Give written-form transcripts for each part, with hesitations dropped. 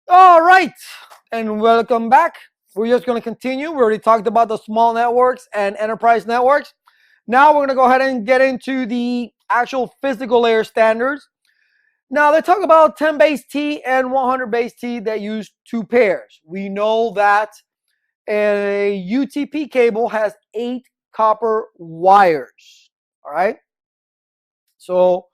All right, and welcome back. We're just going to continue. We already talked about the small networks and enterprise networks. Now we're going to go ahead and get into the actual physical layer standards. Now they talk about 10 base T and 100 base T that use two pairs. We know that a UTP cable has 8 copper wires. All right. So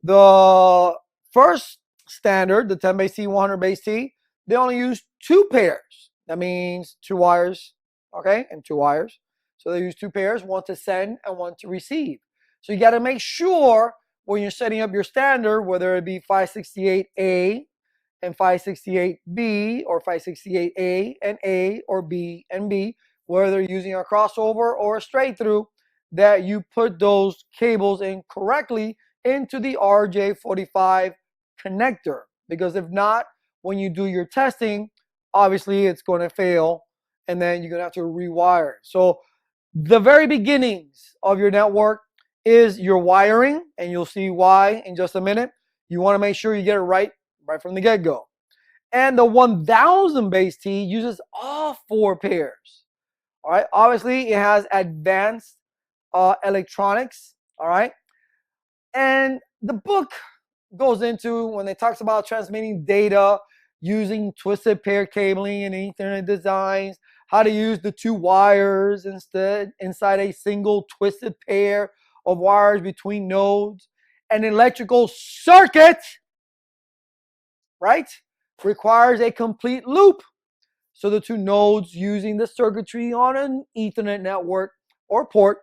the first standard, the 10 base T, 100 base T, they only use 2 pairs. That means 2 wires, okay, and 2 wires. So they use 2 pairs, one to send and one to receive. So you got to make sure when you're setting up your standard, whether it be 568A and 568B or 568A and A or B and B, whether you're using a crossover or a straight through, that you put those cables in correctly into the RJ45 connector. Because if not, when you do your testing, obviously it's going to fail and then you're going to have to rewire. So the very beginnings of your network is your wiring, and you'll see why in just a minute. You want to make sure you get it right from the get-go. And the 1000 base T uses all 4 pairs. All right, obviously it has advanced electronics. All right, and the book goes into when it talks about transmitting data using twisted pair cabling and Ethernet designs, how to use the 2 wires instead inside a single twisted pair of wires between nodes. An electrical circuit, right, requires a complete loop. So the 2 nodes using the circuitry on an Ethernet network or port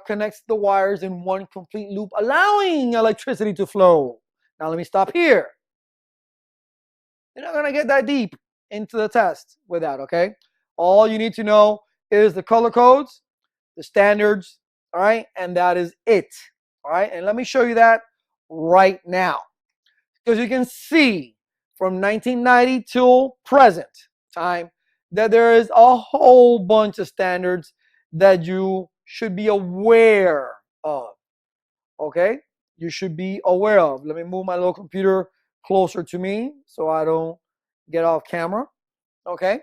connects the wires in one complete loop, allowing electricity to flow. Now let me stop here. You're not going to get that deep into the test with that, okay? All you need to know is the color codes, the standards, all right? And that is it, all right? And let me show you that right now. Because you can see from 1990 till present time that there is a whole bunch of standards that you should be aware of, okay? You should be aware of. Let me move my little computer closer to me so I don't get off camera, okay?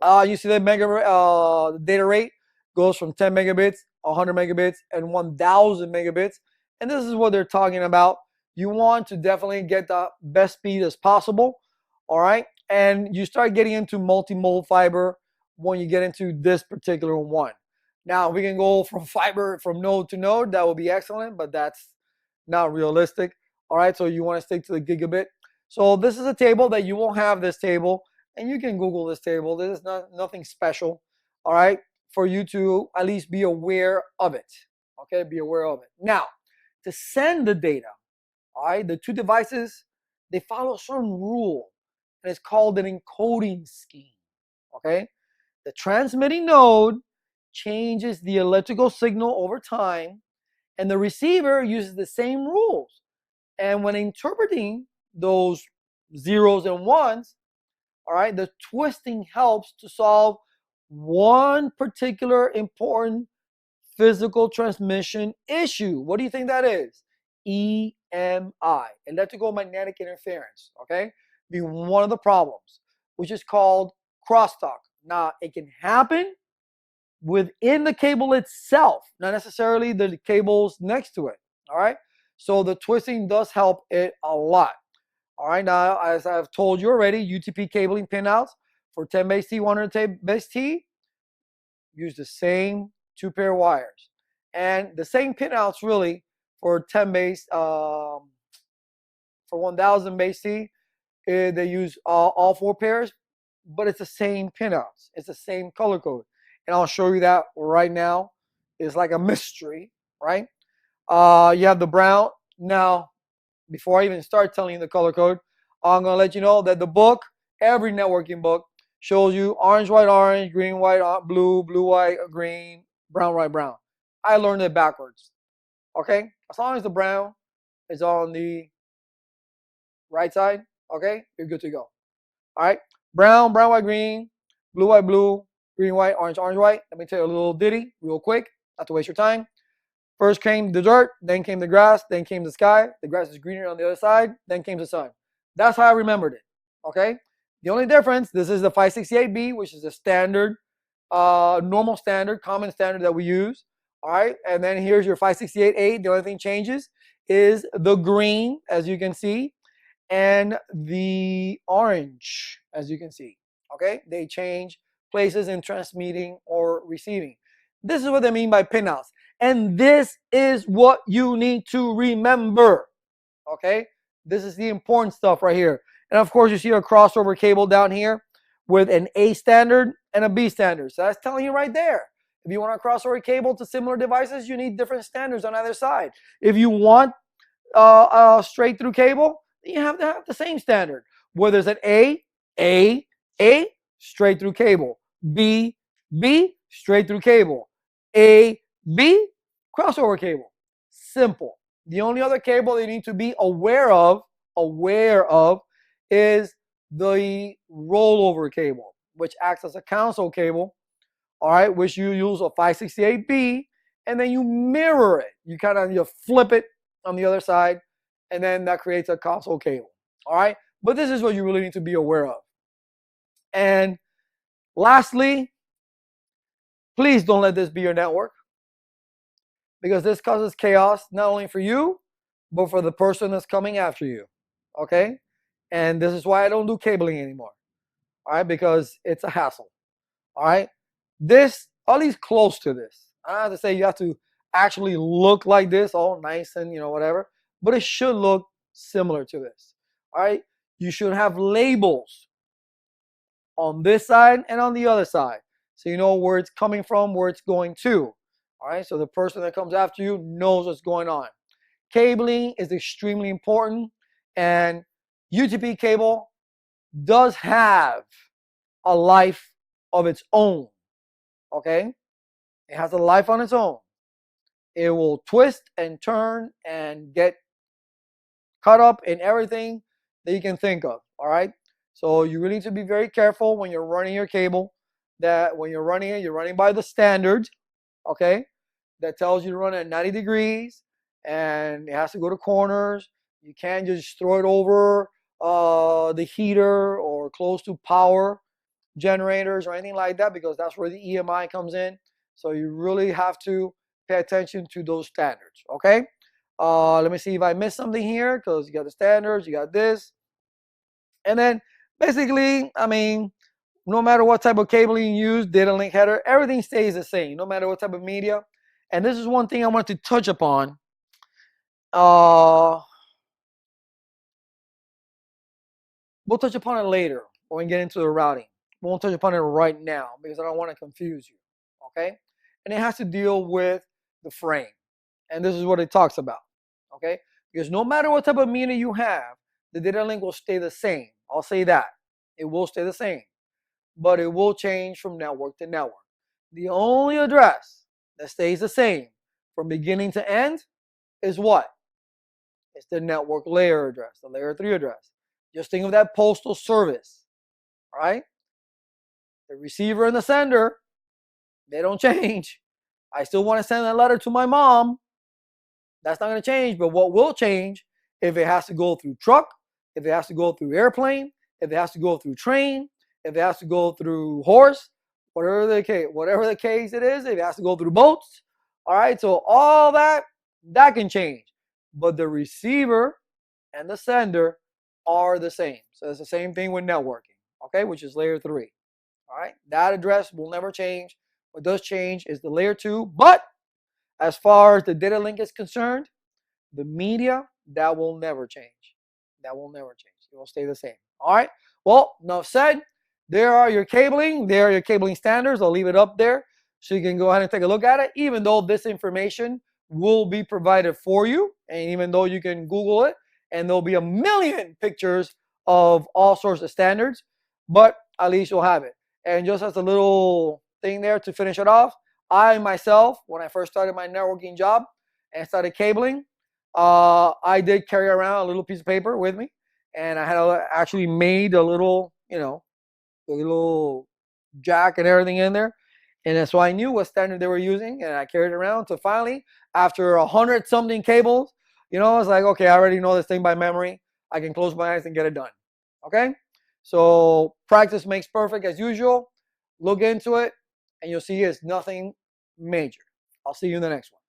You see the data rate goes from 10 megabits, 100 megabits, and 1000 megabits. And this is what they're talking about. You want to definitely get the best speed as possible, all right? And you start getting into multimode fiber when you get into this particular one. Now, we can go from fiber from node to node. That would be excellent, but that's not realistic, all right? So you want to stick to the gigabit. So this is a table that you won't have this table, and you can Google this table. This is nothing special, all right, for you to at least be aware of it, okay? Be aware of it. Now, to send the data, all right, the 2 devices, they follow a certain rule, and it's called an encoding scheme, okay? The transmitting node changes the electrical signal over time, and the receiver uses the same rules. And when interpreting those zeros and ones, all right, the twisting helps to solve one particular important physical transmission issue. What do you think that is? EMI, electrical magnetic interference, okay? Being one of the problems, which is called crosstalk. Now, it can happen within the cable itself, not necessarily the cables next to it, all right? So the twisting does help it a lot. All right, now, as I've told you already, UTP cabling pinouts for 10 base T, 100 base T, use the same 2 pair wires. And the same pinouts really for 10 base, for 1000 base T, they use all 4 pairs, but it's the same pinouts. It's the same color code. And I'll show you that right now. It's like a mystery, right? You have the brown. Now, before I even start telling you the color code, I'm going to let you know that the book, every networking book, shows you orange, white, green, white, blue, blue, white, green, brown, white, brown. I learned it backwards. Okay? As long as the brown is on the right side, okay, you're good to go. All right? Brown, brown, white, green, blue, green, white, orange, white. Let me tell you a little ditty real quick, not to waste your time. First came the dirt, then came the grass, then came the sky. The grass is greener on the other side, then came the sun. That's how I remembered it. Okay, the only difference, this is the 568B, which is the standard, normal standard, common standard that we use. All right, and then here's your 568A. The only thing changes is the green, as you can see, and the orange, as you can see. Okay, they change places in transmitting or receiving. This is what they mean by pinouts, and this is what you need to remember. Okay, this is the important stuff right here. And of course, you see a crossover cable down here with an A standard and a B standard. So that's telling you right there. If you want a crossover cable to similar devices, you need different standards on either side. If you want straight through cable, you have to have the same standard. Whether it's an A, straight through cable. B, straight through cable. A, B, crossover cable. Simple. The only other cable you need to be aware of is the rollover cable, which acts as a console cable, all right, which you use a 568B, and then you mirror it. You flip it on the other side, and then that creates a console cable, all right? But this is what you really need to be aware of. And lastly, please don't let this be your network, because this causes chaos not only for you, but for the person that's coming after you, okay? And this is why I don't do cabling anymore, all right? Because it's a hassle, all right? This, at least close to this. I don't have to say you have to actually look like this, all nice and, whatever, but it should look similar to this, all right? You should have labels on this side and on the other side, so you know where it's coming from, where it's going to, all right? So the person that comes after you knows what's going on. Cabling is extremely important, and UTP cable does have a life of its own, okay? It has a life on its own. It will twist and turn and get cut up in everything that you can think of, all right? So you really need to be very careful when you're running your cable, that when you're running it, you're running by the standard, okay? That tells you to run at 90 degrees, and it has to go to corners. You can't just throw it over the heater or close to power generators or anything like that, because that's where the EMI comes in. So you really have to pay attention to those standards, okay? Let me see if I missed something here, because you got the standards, you got this. And then basically, I mean, no matter what type of cabling you use, data link header, everything stays the same, no matter what type of media. And this is one thing I want to touch upon. We'll touch upon it later when we get into the routing. We won't touch upon it right now because I don't want to confuse you, okay? And it has to deal with the frame. And this is what it talks about, okay? Because no matter what type of media you have, the data link will stay the same. I'll say that. It will stay the same. But it will change from network to network. The only address that stays the same from beginning to end is what? It's the network layer address, the layer 3 address. Just think of that postal service, all right? The receiver and the sender, they don't change. I still want to send a letter to my mom. That's not going to change, but what will change, if it has to go through truck, if it has to go through airplane, if it has to go through train, if it has to go through horse, whatever the case it is, if it has to go through boats, all right? So all that can change. But the receiver and the sender are the same. So it's the same thing with networking, okay, which is layer 3. All right, that address will never change. What does change is the layer 2. But as far as the data link is concerned, the media, that will never change. That will never change. It will stay the same. All right. Well, enough said. There are your cabling. There are your cabling standards. I'll leave it up there so you can go ahead and take a look at it, even though this information will be provided for you, and even though you can Google it, and there'll be a million pictures of all sorts of standards, but at least you'll have it. And just as a little thing there to finish it off, I myself, when I first started my networking job and started cabling, I did carry around a little piece of paper with me, and I had actually made a little, a little jack and everything in there. And so I knew what standard they were using, and I carried it around. So finally, after 100-something cables, I was like, okay, I already know this thing by memory. I can close my eyes and get it done. Okay? So practice makes perfect as usual. Look into it, and you'll see it's nothing major. I'll see you in the next one.